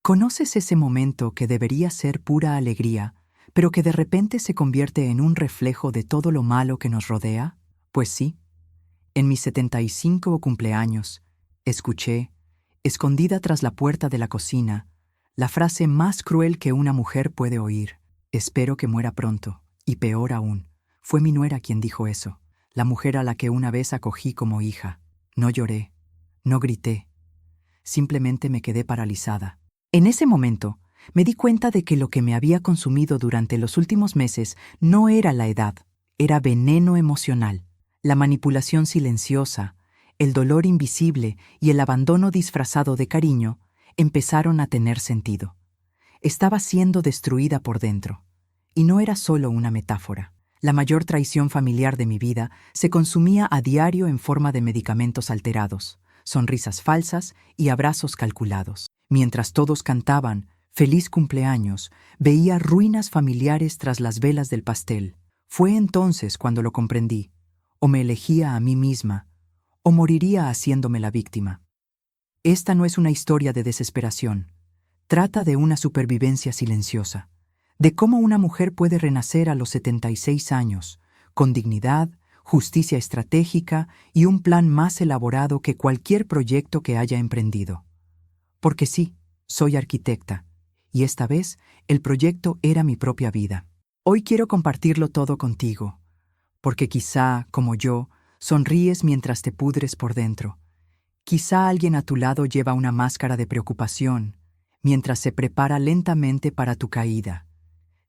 ¿Conoces ese momento que debería ser pura alegría, pero que de repente se convierte en un reflejo de todo lo malo que nos rodea? Pues sí, en mi 75 cumpleaños, escuché, escondida tras la puerta de la cocina, la frase más cruel que una mujer puede oír: espero que muera pronto. Y peor aún, fue mi nuera quien dijo eso, la mujer a la que una vez acogí como hija. No lloré, no grité, simplemente me quedé paralizada. En ese momento, me di cuenta de que lo que me había consumido durante los últimos meses no era la edad, era veneno emocional. La manipulación silenciosa, el dolor invisible y el abandono disfrazado de cariño empezaron a tener sentido. Estaba siendo destruida por dentro. Y no era solo una metáfora. La mayor traición familiar de mi vida se consumía a diario en forma de medicamentos alterados, sonrisas falsas y abrazos calculados. Mientras todos cantaban «Feliz cumpleaños», veía ruinas familiares tras las velas del pastel. Fue entonces cuando lo comprendí. O me elegía a mí misma, o moriría haciéndome la víctima. Esta no es una historia de desesperación. Trata de una supervivencia silenciosa, de cómo una mujer puede renacer a los 76 años, con dignidad, justicia estratégica y un plan más elaborado que cualquier proyecto que haya emprendido. Porque sí, soy arquitecta, y esta vez el proyecto era mi propia vida. Hoy quiero compartirlo todo contigo, porque quizá, como yo, sonríes mientras te pudres por dentro. Quizá alguien a tu lado lleva una máscara de preocupación, mientras se prepara lentamente para tu caída.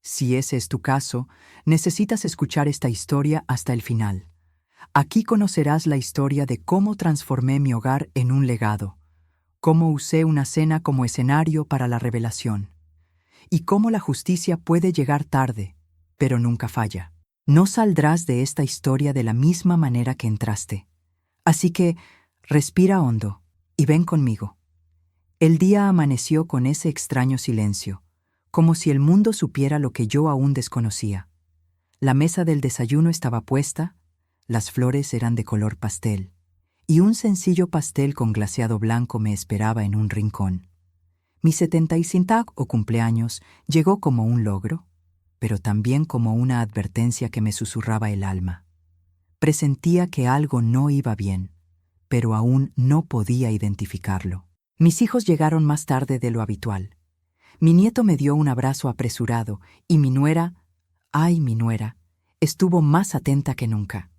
Si ese es tu caso, necesitas escuchar esta historia hasta el final. Aquí conocerás la historia de cómo transformé mi hogar en un legado, cómo usé una cena como escenario para la revelación, y cómo la justicia puede llegar tarde, pero nunca falla. No saldrás de esta historia de la misma manera que entraste. Así que, respira hondo y ven conmigo. El día amaneció con ese extraño silencio, como si el mundo supiera lo que yo aún desconocía. La mesa del desayuno estaba puesta, las flores eran de color pastel, y un sencillo pastel con glaseado blanco me esperaba en un rincón. Mi 75 o cumpleaños llegó como un logro, pero también como una advertencia que me susurraba el alma. Presentía que algo no iba bien, pero aún no podía identificarlo. Mis hijos llegaron más tarde de lo habitual. Mi nieto me dio un abrazo apresurado y mi nuera, ¡ay, mi nuera!, estuvo más atenta que nunca.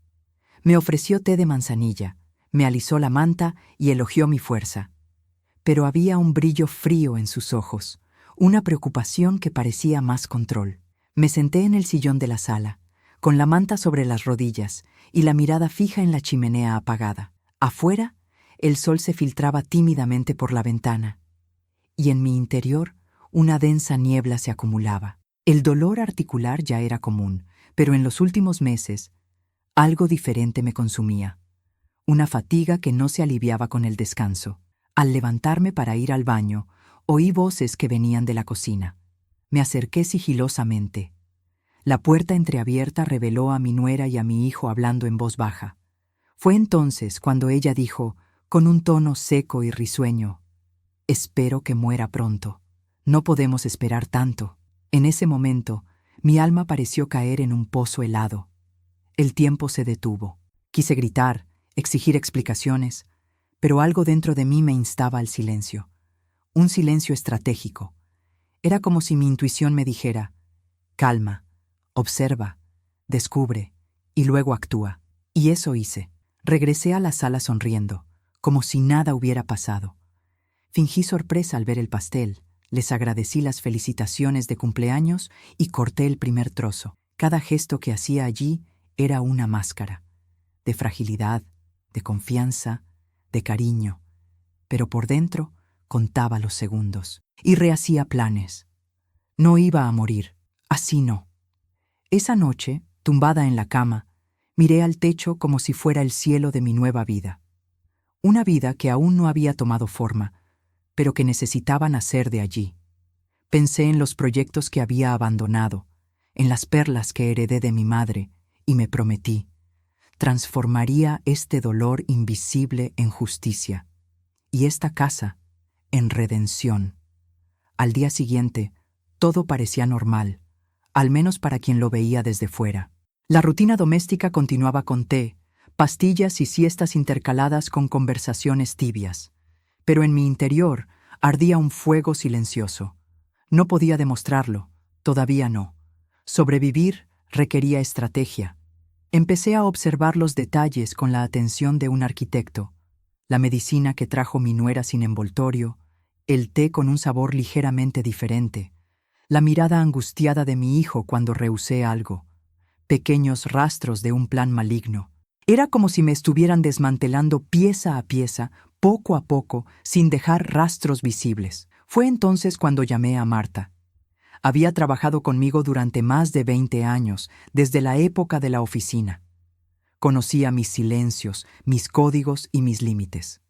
Me ofreció té de manzanilla, me alisó la manta y elogió mi fuerza. Pero había un brillo frío en sus ojos, una preocupación que parecía más control. Me senté en el sillón de la sala, con la manta sobre las rodillas y la mirada fija en la chimenea apagada. Afuera, el sol se filtraba tímidamente por la ventana, y en mi interior una densa niebla se acumulaba. El dolor articular ya era común, pero en los últimos meses, algo diferente me consumía. Una fatiga que no se aliviaba con el descanso. Al levantarme para ir al baño, oí voces que venían de la cocina. Me acerqué sigilosamente. La puerta entreabierta reveló a mi nuera y a mi hijo hablando en voz baja. Fue entonces cuando ella dijo, con un tono seco y risueño: «Espero que muera pronto. No podemos esperar tanto». En ese momento, mi alma pareció caer en un pozo helado. El tiempo se detuvo. Quise gritar, exigir explicaciones, pero algo dentro de mí me instaba al silencio. Un silencio estratégico. Era como si mi intuición me dijera: calma, observa, descubre y luego actúa. Y eso hice. Regresé a la sala sonriendo, como si nada hubiera pasado. Fingí sorpresa al ver el pastel, les agradecí las felicitaciones de cumpleaños y corté el primer trozo. Cada gesto que hacía allí era una máscara, de fragilidad, de confianza, de cariño, pero por dentro contaba los segundos y rehacía planes. No iba a morir, así no. Esa noche, tumbada en la cama, miré al techo como si fuera el cielo de mi nueva vida. Una vida que aún no había tomado forma, pero que necesitaba nacer de allí. Pensé en los proyectos que había abandonado, en las perlas que heredé de mi madre, y me prometí: transformaría este dolor invisible en justicia, y esta casa en redención. Al día siguiente, todo parecía normal, al menos para quien lo veía desde fuera. La rutina doméstica continuaba con té, pastillas y siestas intercaladas con conversaciones tibias. Pero en mi interior ardía un fuego silencioso. No podía demostrarlo, todavía no. Sobrevivir requería estrategia. Empecé a observar los detalles con la atención de un arquitecto. La medicina que trajo mi nuera sin envoltorio, el té con un sabor ligeramente diferente, la mirada angustiada de mi hijo cuando rehusé algo, pequeños rastros de un plan maligno. Era como si me estuvieran desmantelando pieza a pieza, poco a poco, sin dejar rastros visibles. Fue entonces cuando llamé a Marta. Había trabajado conmigo durante más de 20 años, desde la época de la oficina. Conocía mis silencios, mis códigos y mis límites.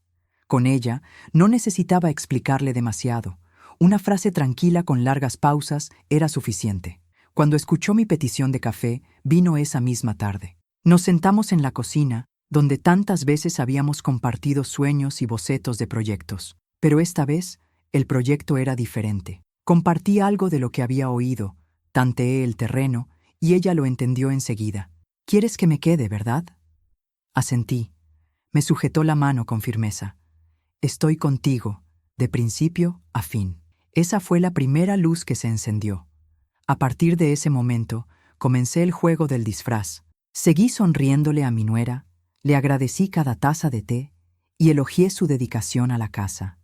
Con ella no necesitaba explicarle demasiado. Una frase tranquila con largas pausas era suficiente. Cuando escuchó mi petición de café, vino esa misma tarde. Nos sentamos en la cocina, donde tantas veces habíamos compartido sueños y bocetos de proyectos. Pero esta vez, el proyecto era diferente. Compartí algo de lo que había oído, tanteé el terreno, y ella lo entendió enseguida. «¿Quieres que me quede, verdad?» Asentí. Me sujetó la mano con firmeza. «Estoy contigo, de principio a fin». Esa fue la primera luz que se encendió. A partir de ese momento, comencé el juego del disfraz. Seguí sonriéndole a mi nuera, le agradecí cada taza de té y elogié su dedicación a la casa.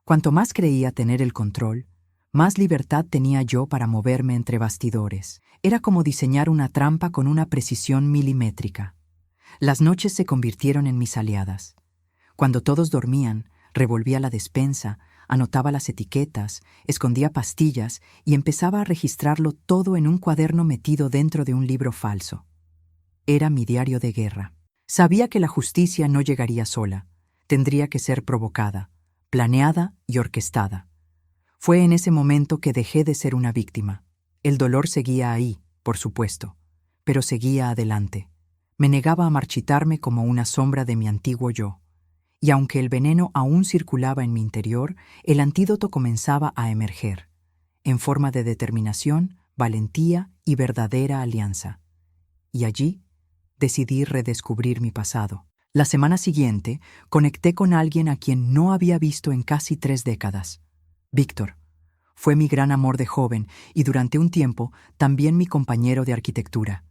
Cuanto más creía tener el control, más libertad tenía yo para moverme entre bastidores. Era como diseñar una trampa con una precisión milimétrica. Las noches se convirtieron en mis aliadas. Cuando todos dormían, revolvía la despensa, anotaba las etiquetas, escondía pastillas y empezaba a registrarlo todo en un cuaderno metido dentro de un libro falso. Era mi diario de guerra. Sabía que la justicia no llegaría sola. Tendría que ser provocada, planeada y orquestada. Fue en ese momento que dejé de ser una víctima. El dolor seguía ahí, por supuesto, pero seguía adelante. Me negaba a marchitarme como una sombra de mi antiguo yo. Y aunque el veneno aún circulaba en mi interior, el antídoto comenzaba a emerger, en forma de determinación, valentía y verdadera alianza. Y allí decidí redescubrir mi pasado. La semana siguiente, conecté con alguien a quien no había visto en casi 3 décadas. Víctor. Fue mi gran amor de joven y durante un tiempo también mi compañero de arquitectura.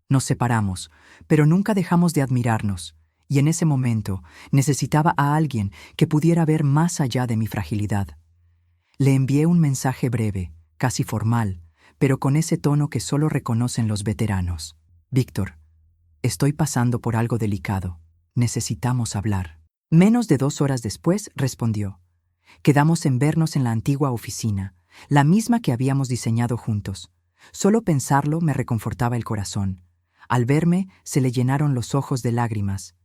Nos separamos, pero nunca dejamos de admirarnos, y en ese momento necesitaba a alguien que pudiera ver más allá de mi fragilidad. Le envié un mensaje breve, casi formal, pero con ese tono que solo reconocen los veteranos. Víctor, estoy pasando por algo delicado. Necesitamos hablar. Menos de 2 horas después respondió. Quedamos en vernos en la antigua oficina, la misma que habíamos diseñado juntos. Solo pensarlo me reconfortaba el corazón. Al verme, se le llenaron los ojos de lágrimas.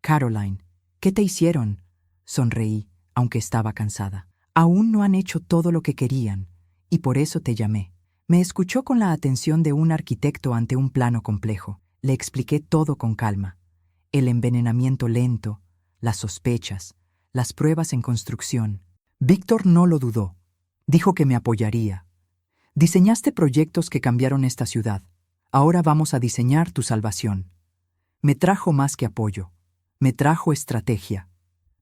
«Caroline, ¿qué te hicieron?» Sonreí, aunque estaba cansada. «Aún no han hecho todo lo que querían, y por eso te llamé». Me escuchó con la atención de un arquitecto ante un plano complejo. Le expliqué todo con calma. El envenenamiento lento, las sospechas, las pruebas en construcción. Víctor no lo dudó. Dijo que me apoyaría. «Diseñaste proyectos que cambiaron esta ciudad. Ahora vamos a diseñar tu salvación». Me trajo más que apoyo. Me trajo estrategia.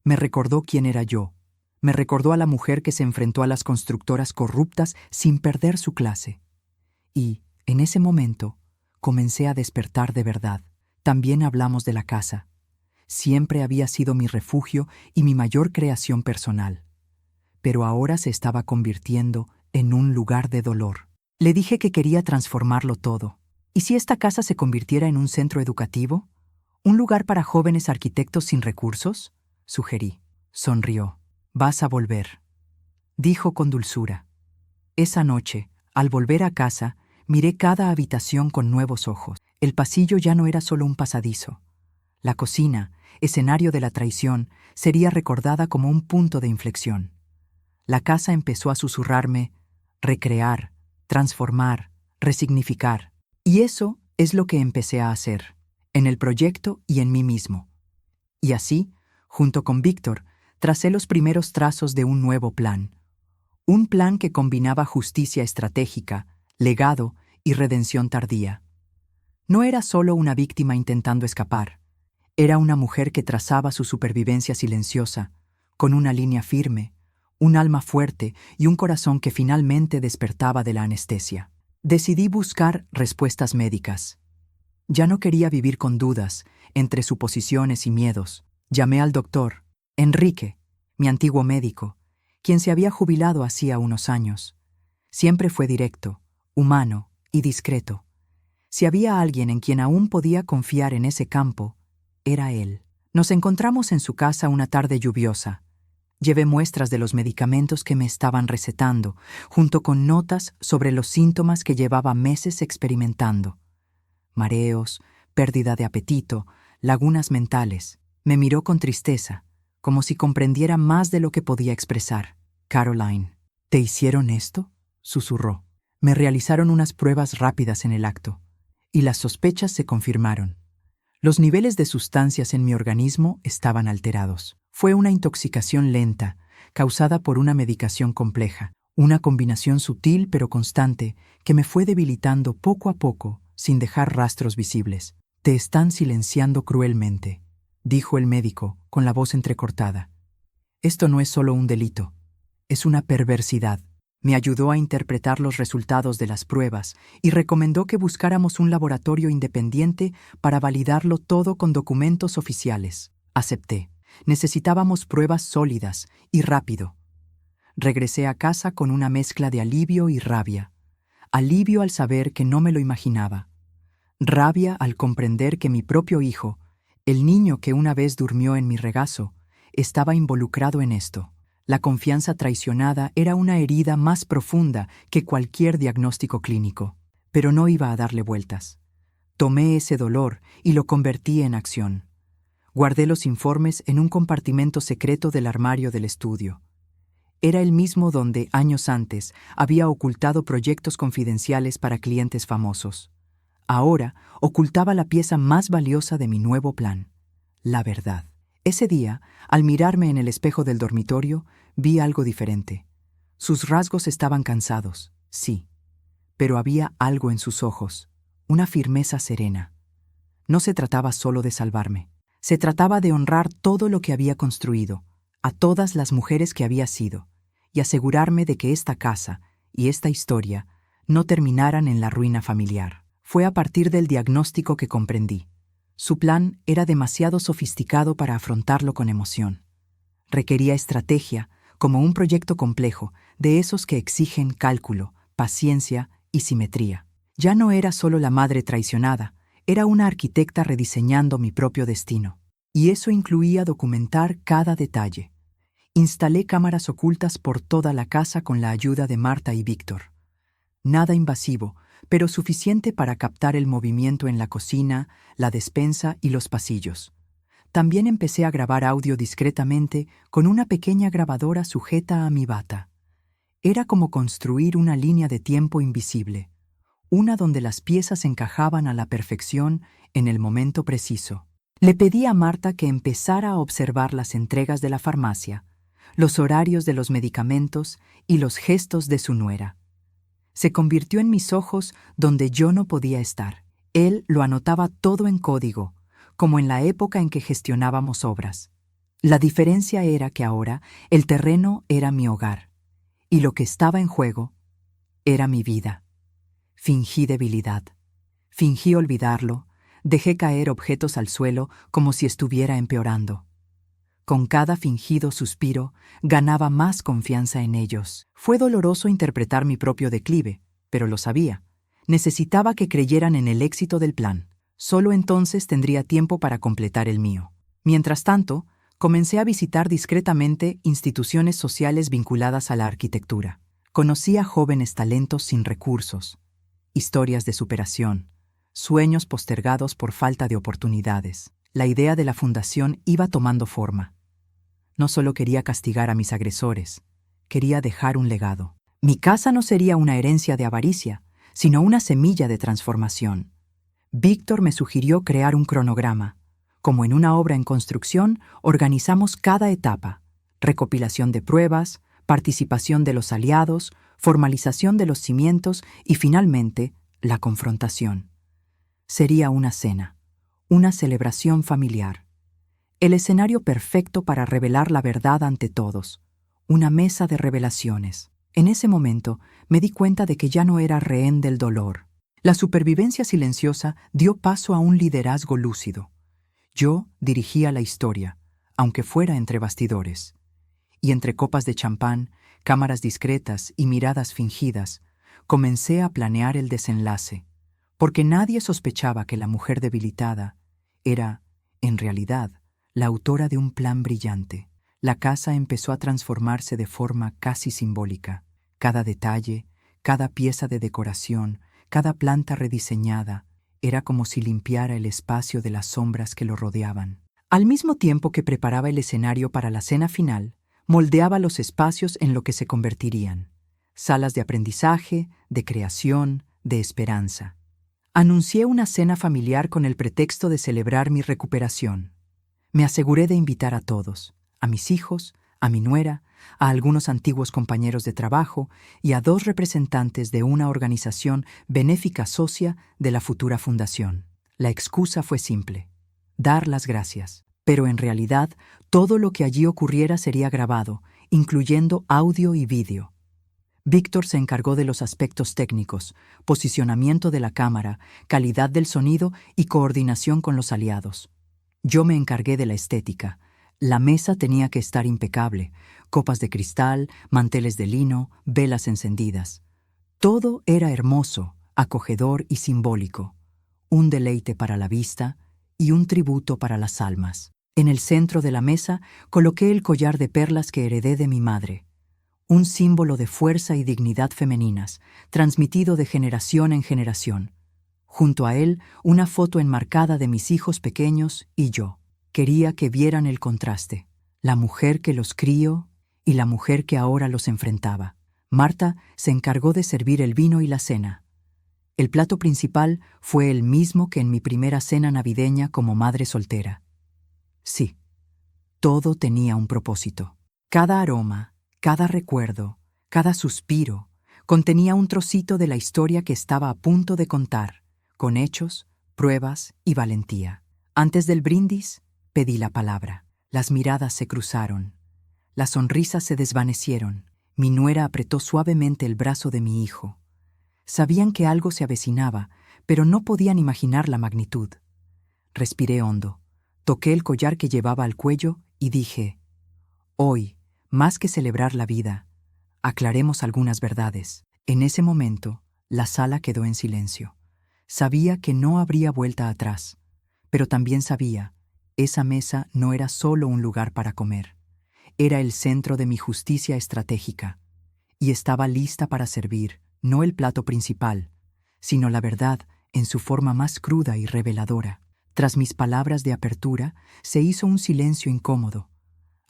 Me recordó quién era yo. Me recordó a la mujer que se enfrentó a las constructoras corruptas sin perder su clase. Y, en ese momento, comencé a despertar de verdad. También hablamos de la casa. Siempre había sido mi refugio y mi mayor creación personal. Pero ahora se estaba convirtiendo en un lugar de dolor. Le dije que quería transformarlo todo. ¿Y si esta casa se convirtiera en un centro educativo? ¿Un lugar para jóvenes arquitectos sin recursos?, sugerí. Sonrió. «Vas a volver», dijo con dulzura. Esa noche, al volver a casa, miré cada habitación con nuevos ojos. El pasillo ya no era solo un pasadizo. La cocina, escenario de la traición, sería recordada como un punto de inflexión. La casa empezó a susurrarme: recrear, transformar, resignificar. Y eso es lo que empecé a hacer, en el proyecto y en mí mismo. Y así, junto con Víctor, tracé los primeros trazos de un nuevo plan. Un plan que combinaba justicia estratégica, legado y redención tardía. No era solo una víctima intentando escapar. Era una mujer que trazaba su supervivencia silenciosa, con una línea firme, un alma fuerte y un corazón que finalmente despertaba de la anestesia. Decidí buscar respuestas médicas. Ya no quería vivir con dudas, entre suposiciones y miedos. Llamé al doctor, Enrique, mi antiguo médico, quien se había jubilado hacía unos años. Siempre fue directo, humano y discreto. Si había alguien en quien aún podía confiar en ese campo, era él. Nos encontramos en su casa una tarde lluviosa. Llevé muestras de los medicamentos que me estaban recetando, junto con notas sobre los síntomas que llevaba meses experimentando. Mareos, pérdida de apetito, lagunas mentales. Me miró con tristeza, como si comprendiera más de lo que podía expresar. Caroline, ¿te hicieron esto?, susurró. Me realizaron unas pruebas rápidas en el acto, y las sospechas se confirmaron. Los niveles de sustancias en mi organismo estaban alterados. Fue una intoxicación lenta, causada por una medicación compleja, una combinación sutil pero constante que me fue debilitando poco a poco, sin dejar rastros visibles. Te están silenciando cruelmente, dijo el médico con la voz entrecortada. Esto no es solo un delito, es una perversidad. Me ayudó a interpretar los resultados de las pruebas y recomendó que buscáramos un laboratorio independiente para validarlo todo con documentos oficiales. Acepté. Necesitábamos pruebas sólidas y rápido. Regresé a casa con una mezcla de alivio y rabia. Alivio al saber que no me lo imaginaba. Rabia al comprender que mi propio hijo, el niño que una vez durmió en mi regazo, estaba involucrado en esto. La confianza traicionada era una herida más profunda que cualquier diagnóstico clínico, pero no iba a darle vueltas. Tomé ese dolor y lo convertí en acción. Guardé los informes en un compartimento secreto del armario del estudio. Era el mismo donde, años antes, había ocultado proyectos confidenciales para clientes famosos. Ahora ocultaba la pieza más valiosa de mi nuevo plan: la verdad. Ese día, al mirarme en el espejo del dormitorio, vi algo diferente. Sus rasgos estaban cansados, sí, pero había algo en sus ojos, una firmeza serena. No se trataba solo de salvarme. Se trataba de honrar todo lo que había construido, a todas las mujeres que había sido, y asegurarme de que esta casa y esta historia no terminaran en la ruina familiar. Fue a partir del diagnóstico que comprendí. Su plan era demasiado sofisticado para afrontarlo con emoción. Requería estrategia, como un proyecto complejo, de esos que exigen cálculo, paciencia y simetría. Ya no era solo la madre traicionada, era una arquitecta rediseñando mi propio destino. Y eso incluía documentar cada detalle. Instalé cámaras ocultas por toda la casa con la ayuda de Marta y Víctor. Nada invasivo, pero suficiente para captar el movimiento en la cocina, la despensa y los pasillos. También empecé a grabar audio discretamente con una pequeña grabadora sujeta a mi bata. Era como construir una línea de tiempo invisible, una donde las piezas encajaban a la perfección en el momento preciso. Le pedí a Marta que empezara a observar las entregas de la farmacia, los horarios de los medicamentos y los gestos de su nuera. Se convirtió en mis ojos donde yo no podía estar. Él lo anotaba todo en código, como en la época en que gestionábamos obras. La diferencia era que ahora el terreno era mi hogar, y lo que estaba en juego era mi vida. Fingí debilidad. Fingí olvidarlo. Dejé caer objetos al suelo como si estuviera empeorando. Con cada fingido suspiro, ganaba más confianza en ellos. Fue doloroso interpretar mi propio declive, pero lo sabía. Necesitaba que creyeran en el éxito del plan. Solo entonces tendría tiempo para completar el mío. Mientras tanto, comencé a visitar discretamente instituciones sociales vinculadas a la arquitectura. Conocí a jóvenes talentos sin recursos, historias de superación, sueños postergados por falta de oportunidades. La idea de la fundación iba tomando forma. No solo quería castigar a mis agresores, quería dejar un legado. Mi casa no sería una herencia de avaricia, sino una semilla de transformación. Víctor me sugirió crear un cronograma. Como en una obra en construcción, organizamos cada etapa: recopilación de pruebas, participación de los aliados, formalización de los cimientos y finalmente la confrontación. Sería una cena, una celebración familiar. El escenario perfecto para revelar la verdad ante todos. Una mesa de revelaciones. En ese momento me di cuenta de que ya no era rehén del dolor. La supervivencia silenciosa dio paso a un liderazgo lúcido. Yo dirigía la historia, aunque fuera entre bastidores. Y entre copas de champán, cámaras discretas y miradas fingidas, comencé a planear el desenlace, porque nadie sospechaba que la mujer debilitada era, en realidad, la autora de un plan brillante. La casa empezó a transformarse de forma casi simbólica. Cada detalle, cada pieza de decoración, cada planta rediseñada, era como si limpiara el espacio de las sombras que lo rodeaban. Al mismo tiempo que preparaba el escenario para la cena final, moldeaba los espacios en lo que se convertirían. Salas de aprendizaje, de creación, de esperanza. Anuncié una cena familiar con el pretexto de celebrar mi recuperación. Me aseguré de invitar a todos, a mis hijos, a mi nuera, a algunos antiguos compañeros de trabajo y a 2 representantes de una organización benéfica socia de la futura fundación. La excusa fue simple: dar las gracias. Pero en realidad, todo lo que allí ocurriera sería grabado, incluyendo audio y vídeo. Víctor se encargó de los aspectos técnicos, posicionamiento de la cámara, calidad del sonido y coordinación con los aliados. Yo me encargué de la estética. La mesa tenía que estar impecable, copas de cristal, manteles de lino, velas encendidas. Todo era hermoso, acogedor y simbólico. Un deleite para la vista y un tributo para las almas. En el centro de la mesa coloqué el collar de perlas que heredé de mi madre, un símbolo de fuerza y dignidad femeninas, transmitido de generación en generación. Junto a él, una foto enmarcada de mis hijos pequeños y yo. Quería que vieran el contraste, la mujer que los crió y la mujer que ahora los enfrentaba. Marta se encargó de servir el vino y la cena. El plato principal fue el mismo que en mi primera cena navideña como madre soltera. Sí, todo tenía un propósito. Cada aroma, cada recuerdo, cada suspiro, contenía un trocito de la historia que estaba a punto de contar, con hechos, pruebas y valentía. Antes del brindis, pedí la palabra. Las miradas se cruzaron. Las sonrisas se desvanecieron. Mi nuera apretó suavemente el brazo de mi hijo. Sabían que algo se avecinaba, pero no podían imaginar la magnitud. Respiré hondo. Toqué el collar que llevaba al cuello y dije: hoy, más que celebrar la vida, aclaremos algunas verdades. En ese momento, la sala quedó en silencio. Sabía que no habría vuelta atrás, pero también sabía, esa mesa no era solo un lugar para comer. Era el centro de mi justicia estratégica, y estaba lista para servir, no el plato principal, sino la verdad en su forma más cruda y reveladora. Tras mis palabras de apertura, se hizo un silencio incómodo.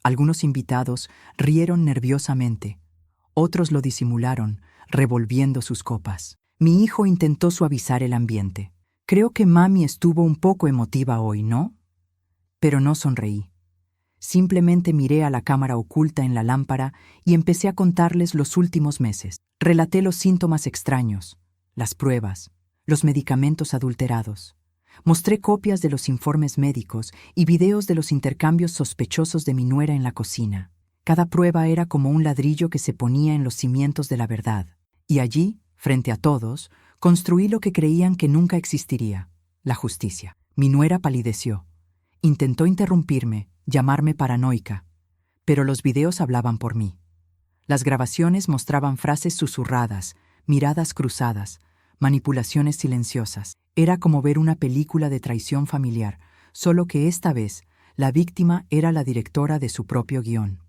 Algunos invitados rieron nerviosamente. Otros lo disimularon, revolviendo sus copas. Mi hijo intentó suavizar el ambiente. Creo que mami estuvo un poco emotiva hoy, ¿no? Pero no sonreí. Simplemente miré a la cámara oculta en la lámpara y empecé a contarles los últimos meses. Relaté los síntomas extraños, las pruebas, los medicamentos adulterados. Mostré copias de los informes médicos y videos de los intercambios sospechosos de mi nuera en la cocina. Cada prueba era como un ladrillo que se ponía en los cimientos de la verdad. Y allí, frente a todos, construí lo que creían que nunca existiría: la justicia. Mi nuera palideció. Intentó interrumpirme, llamarme paranoica, pero los videos hablaban por mí. Las grabaciones mostraban frases susurradas, miradas cruzadas, manipulaciones silenciosas. Era como ver una película de traición familiar, solo que esta vez la víctima era la directora de su propio guión.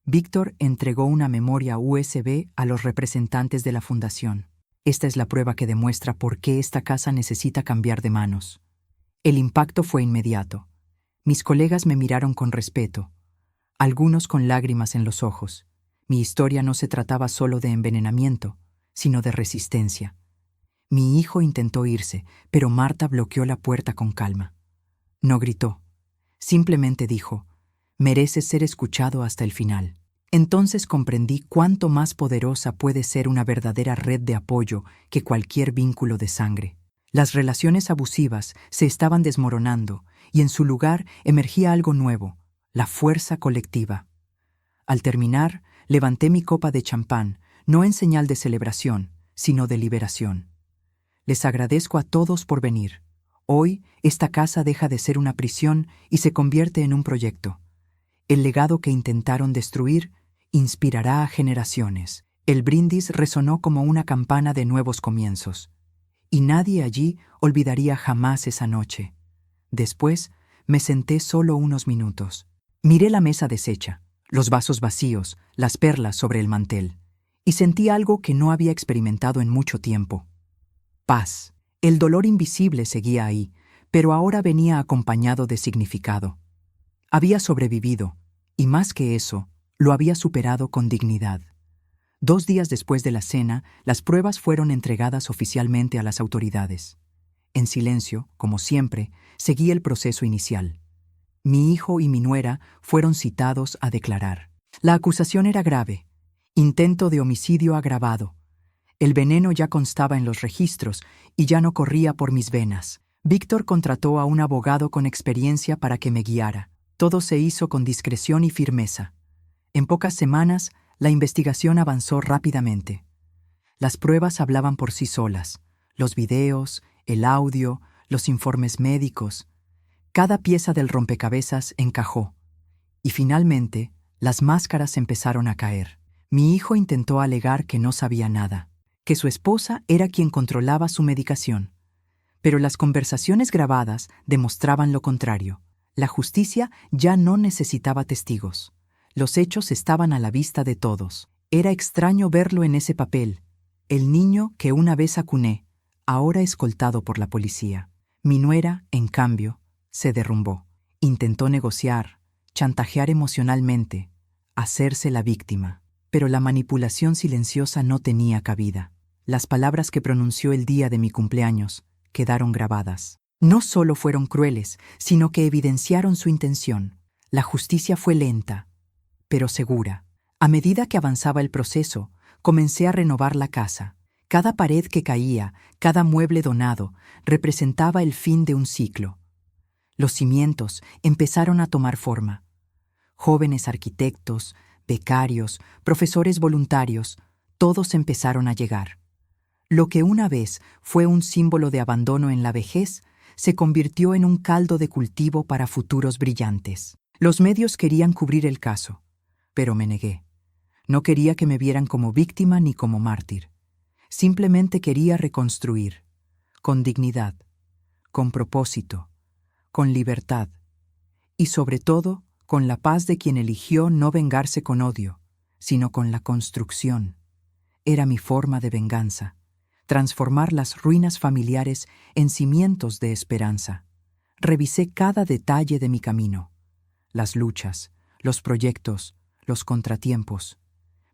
Víctor entregó una memoria USB a los representantes de la fundación. Esta es la prueba que demuestra por qué esta casa necesita cambiar de manos. El impacto fue inmediato. Mis colegas me miraron con respeto, algunos con lágrimas en los ojos. Mi historia no se trataba solo de envenenamiento, sino de resistencia. Mi hijo intentó irse, pero Marta bloqueó la puerta con calma. No gritó. Simplemente dijo: mereces ser escuchado hasta el final. Entonces comprendí cuánto más poderosa puede ser una verdadera red de apoyo que cualquier vínculo de sangre. Las relaciones abusivas se estaban desmoronando y en su lugar emergía algo nuevo, la fuerza colectiva. Al terminar, levanté mi copa de champán, no en señal de celebración, sino de liberación. Les agradezco a todos por venir. Hoy, esta casa deja de ser una prisión y se convierte en un proyecto. El legado que intentaron destruir inspirará a generaciones. El brindis resonó como una campana de nuevos comienzos. Y nadie allí olvidaría jamás esa noche. Después, me senté solo unos minutos. Miré la mesa deshecha, los vasos vacíos, las perlas sobre el mantel, y sentí algo que no había experimentado en mucho tiempo. Paz. El dolor invisible seguía ahí, pero ahora venía acompañado de significado. Había sobrevivido, y más que eso, lo había superado con dignidad. 2 días después de la cena, las pruebas fueron entregadas oficialmente a las autoridades. En silencio, como siempre, seguí el proceso inicial. Mi hijo y mi nuera fueron citados a declarar. La acusación era grave: intento de homicidio agravado. El veneno ya constaba en los registros y ya no corría por mis venas. Víctor contrató a un abogado con experiencia para que me guiara. Todo se hizo con discreción y firmeza. En pocas semanas, la investigación avanzó rápidamente. Las pruebas hablaban por sí solas: los videos, el audio, los informes médicos. Cada pieza del rompecabezas encajó. Y finalmente, las máscaras empezaron a caer. Mi hijo intentó alegar que no sabía nada, que su esposa era quien controlaba su medicación. Pero las conversaciones grabadas demostraban lo contrario. La justicia ya no necesitaba testigos. Los hechos estaban a la vista de todos. Era extraño verlo en ese papel, el niño que una vez acuné, ahora escoltado por la policía. Mi nuera, en cambio, se derrumbó. Intentó negociar, chantajear emocionalmente, hacerse la víctima. Pero la manipulación silenciosa no tenía cabida. Las palabras que pronunció el día de mi cumpleaños quedaron grabadas. No solo fueron crueles, sino que evidenciaron su intención. La justicia fue lenta, pero segura. A medida que avanzaba el proceso, comencé a renovar la casa. Cada pared que caía, cada mueble donado, representaba el fin de un ciclo. Los cimientos empezaron a tomar forma. Jóvenes arquitectos, becarios, profesores voluntarios, todos empezaron a llegar. Lo que una vez fue un símbolo de abandono en la vejez, se convirtió en un caldo de cultivo para futuros brillantes. Los medios querían cubrir el caso, pero me negué. No quería que me vieran como víctima ni como mártir. Simplemente quería reconstruir, con dignidad, con propósito, con libertad, y sobre todo, con la paz de quien eligió no vengarse con odio, sino con la construcción. Era mi forma de venganza, transformar las ruinas familiares en cimientos de esperanza. Revisé cada detalle de mi camino, las luchas, los proyectos, los contratiempos.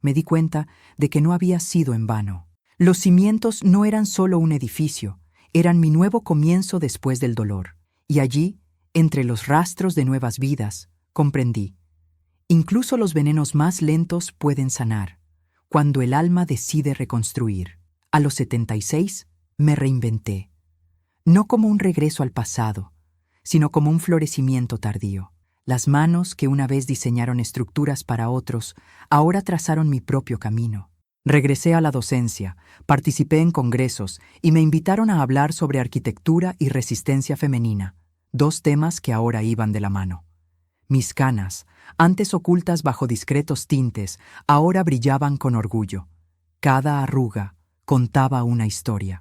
Me di cuenta de que no había sido en vano. Los cimientos no eran solo un edificio, eran mi nuevo comienzo después del dolor. Y allí, entre los rastros de nuevas vidas, comprendí: incluso los venenos más lentos pueden sanar, cuando el alma decide reconstruir. A los 76, me reinventé. No como un regreso al pasado, sino como un florecimiento tardío. Las manos que una vez diseñaron estructuras para otros, ahora trazaron mi propio camino. Regresé a la docencia, participé en congresos y me invitaron a hablar sobre arquitectura y resistencia femenina, 2 temas que ahora iban de la mano. Mis canas, antes ocultas bajo discretos tintes, ahora brillaban con orgullo. Cada arruga contaba una historia.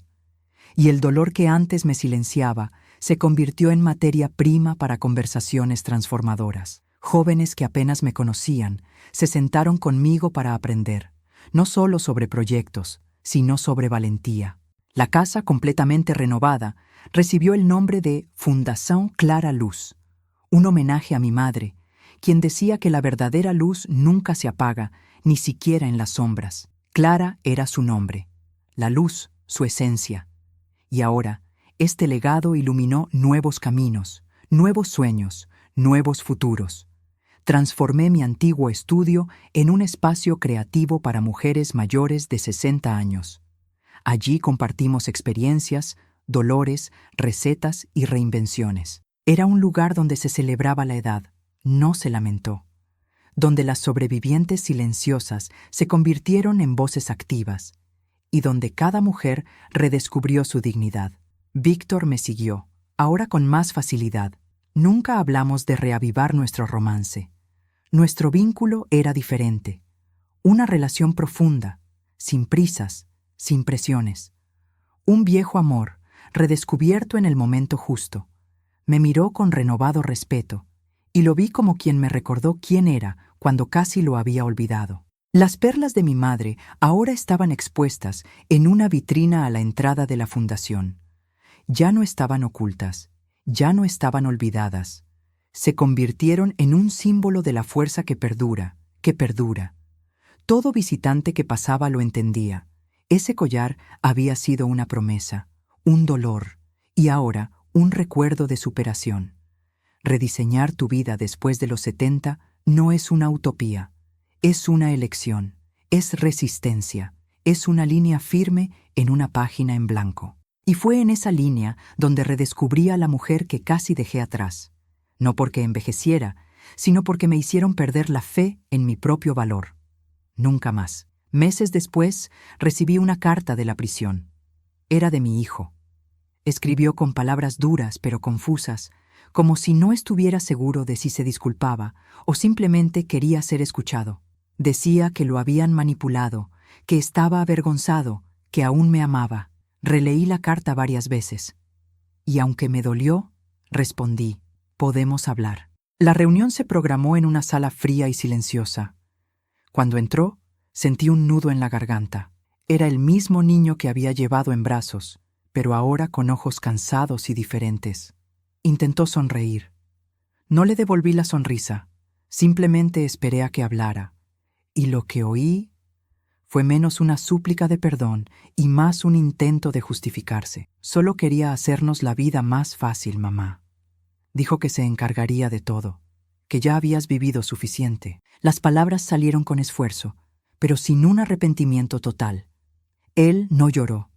Y el dolor que antes me silenciaba se convirtió en materia prima para conversaciones transformadoras. Jóvenes que apenas me conocían se sentaron conmigo para aprender, no solo sobre proyectos, sino sobre valentía. La casa, completamente renovada, recibió el nombre de Fundación Clara Luz, un homenaje a mi madre, quien decía que la verdadera luz nunca se apaga, ni siquiera en las sombras. Clara era su nombre, la luz su esencia. Y ahora, este legado iluminó nuevos caminos, nuevos sueños, nuevos futuros. Transformé mi antiguo estudio en un espacio creativo para mujeres mayores de 60 años. Allí compartimos experiencias, dolores, recetas y reinvenciones. Era un lugar donde se celebraba la edad, no se lamentó. Donde las sobrevivientes silenciosas se convirtieron en voces activas y donde cada mujer redescubrió su dignidad. Víctor me siguió, ahora con más facilidad. Nunca hablamos de reavivar nuestro romance. Nuestro vínculo era diferente. Una relación profunda, sin prisas, sin presiones. Un viejo amor, redescubierto en el momento justo. Me miró con renovado respeto, y lo vi como quien me recordó quién era cuando casi lo había olvidado. Las perlas de mi madre ahora estaban expuestas en una vitrina a la entrada de la fundación. Ya no estaban ocultas, ya no estaban olvidadas. Se convirtieron en un símbolo de la fuerza que perdura, que perdura. Todo visitante que pasaba lo entendía. Ese collar había sido una promesa, un dolor, y ahora un recuerdo de superación. Rediseñar tu vida después de los 70 no es una utopía, es una elección, es resistencia, es una línea firme en una página en blanco. Y fue en esa línea donde redescubrí a la mujer que casi dejé atrás. No porque envejeciera, sino porque me hicieron perder la fe en mi propio valor. Nunca más. Meses después, recibí una carta de la prisión. Era de mi hijo. Escribió con palabras duras pero confusas, como si no estuviera seguro de si se disculpaba o simplemente quería ser escuchado. Decía que lo habían manipulado, que estaba avergonzado, que aún me amaba. Releí la carta varias veces. Y aunque me dolió, respondí, podemos hablar. La reunión se programó en una sala fría y silenciosa. Cuando entró, sentí un nudo en la garganta. Era el mismo niño que había llevado en brazos, pero ahora con ojos cansados y diferentes. Intentó sonreír. No le devolví la sonrisa, simplemente esperé a que hablara. Y lo que oí fue menos una súplica de perdón y más un intento de justificarse. Solo quería hacernos la vida más fácil, mamá. Dijo que se encargaría de todo, que ya habías vivido suficiente. Las palabras salieron con esfuerzo, pero sin un arrepentimiento total. Él no lloró,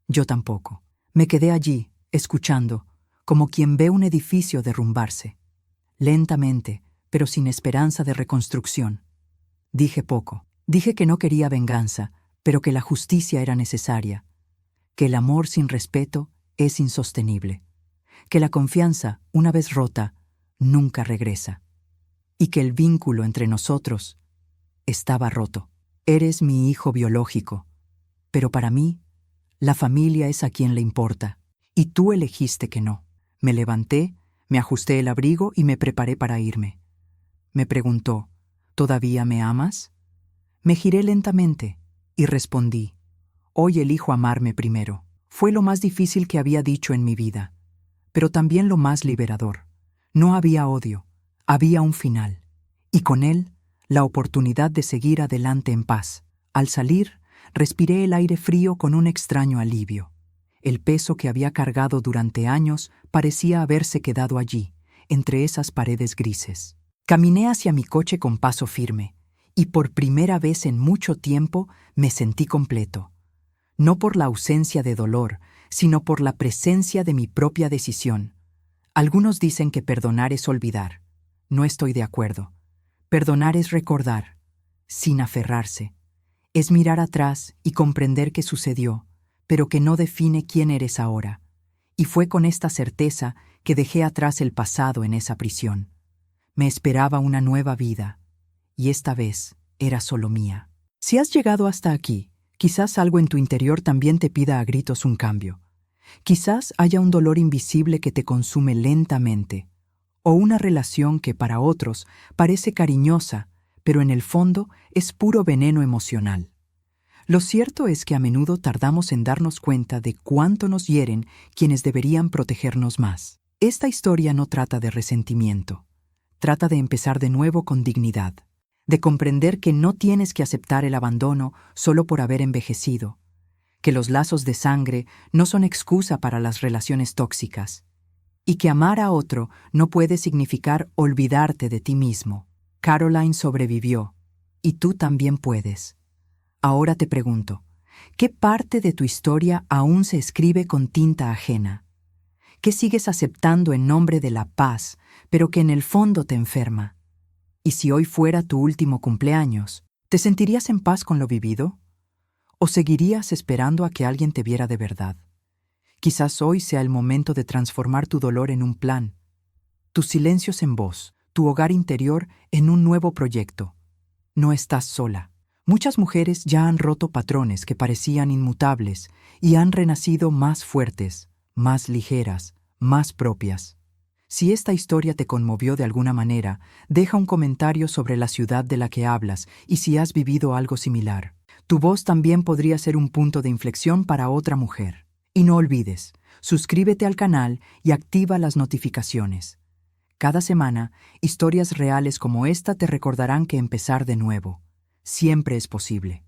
yo tampoco. Me quedé allí, escuchando, como quien ve un edificio derrumbarse. Lentamente, pero sin esperanza de reconstrucción. Dije poco. Dije que no quería venganza, pero que la justicia era necesaria, que el amor sin respeto es insostenible, que la confianza, una vez rota, nunca regresa, y que el vínculo entre nosotros estaba roto. Eres mi hijo biológico, pero para mí, la familia es a quien le importa, y tú elegiste que no. Me levanté, me ajusté el abrigo y me preparé para irme. Me preguntó, ¿todavía me amas? Me giré lentamente y respondí, hoy elijo amarme primero. Fue lo más difícil que había dicho en mi vida, pero también lo más liberador. No había odio, había un final, y con él, la oportunidad de seguir adelante en paz. Al salir, respiré el aire frío con un extraño alivio. El peso que había cargado durante años parecía haberse quedado allí, entre esas paredes grises. Caminé hacia mi coche con paso firme, y por primera vez en mucho tiempo me sentí completo. No por la ausencia de dolor, sino por la presencia de mi propia decisión. Algunos dicen que perdonar es olvidar. No estoy de acuerdo. Perdonar es recordar, sin aferrarse. Es mirar atrás y comprender qué sucedió, pero que no define quién eres ahora. Y fue con esta certeza que dejé atrás el pasado en esa prisión. Me esperaba una nueva vida, y esta vez era solo mía. Si has llegado hasta aquí, quizás algo en tu interior también te pida a gritos un cambio. Quizás haya un dolor invisible que te consume lentamente, o una relación que para otros parece cariñosa, pero en el fondo es puro veneno emocional. Lo cierto es que a menudo tardamos en darnos cuenta de cuánto nos hieren quienes deberían protegernos más. Esta historia no trata de resentimiento. Trata de empezar de nuevo con dignidad, de comprender que no tienes que aceptar el abandono solo por haber envejecido, que los lazos de sangre no son excusa para las relaciones tóxicas, y que amar a otro no puede significar olvidarte de ti mismo. Caroline sobrevivió, y tú también puedes. Ahora te pregunto, ¿qué parte de tu historia aún se escribe con tinta ajena? ¿Qué sigues aceptando en nombre de la paz, pero que en el fondo te enferma? ¿Y si hoy fuera tu último cumpleaños, te sentirías en paz con lo vivido? ¿O seguirías esperando a que alguien te viera de verdad? Quizás hoy sea el momento de transformar tu dolor en un plan, tus silencios en voz, tu hogar interior en un nuevo proyecto. No estás sola. Muchas mujeres ya han roto patrones que parecían inmutables y han renacido más fuertes, más ligeras, más propias. Si esta historia te conmovió de alguna manera, deja un comentario sobre la ciudad de la que hablas y si has vivido algo similar. Tu voz también podría ser un punto de inflexión para otra mujer. Y no olvides, suscríbete al canal y activa las notificaciones. Cada semana, historias reales como esta te recordarán que empezar de nuevo siempre es posible.